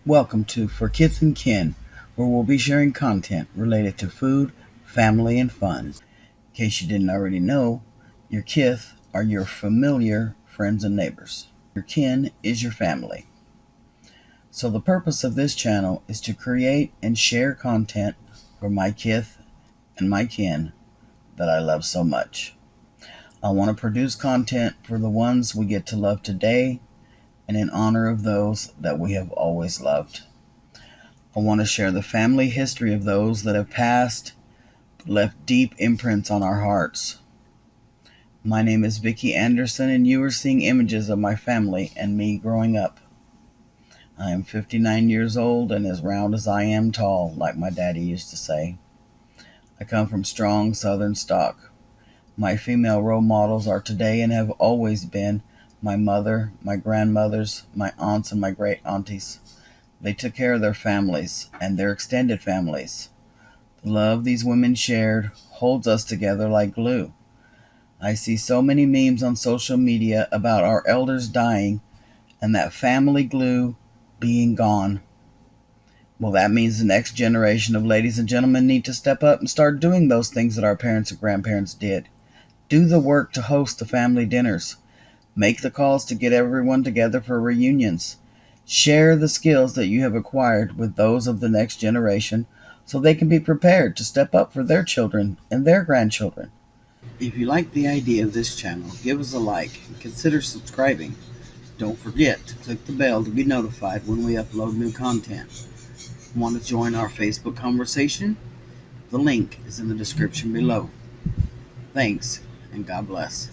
Welcome to For Kith N Kin, where we'll be sharing content related to food, family, and fun. In case you didn't already know, your kith are your familiar friends and neighbors. Your kin is your family. So the purpose of this channel is to create and share content for my kith and my kin that I love so much. I want to produce content for the ones we get to love today and in honor of those that we have always loved. I want to share the family history of those that have passed, left deep imprints on our hearts. My name is Vicki Anderson, and you are seeing images of my family and me growing up. I am 59 years old and as round as I am tall, like my daddy used to say. I come from strong southern stock. My female role models are today and have always been my mother, my grandmothers, my aunts, and my great aunties. They took care of their families and their extended families. The love these women shared holds us together like glue. I see so many memes on social media about our elders dying and that family glue being gone. Well, that means the next generation of ladies and gentlemen need to step up and start doing those things that our parents and grandparents did. Do the work to host the family dinners. Make the calls to get everyone together for reunions. Share the skills that you have acquired with those of the next generation so they can be prepared to step up for their children and their grandchildren. If you like the idea of this channel, give us a like and consider subscribing. Don't forget to click the bell to be notified when we upload new content. Want to join our Facebook conversation? The link is in the description below. Thanks, and God bless.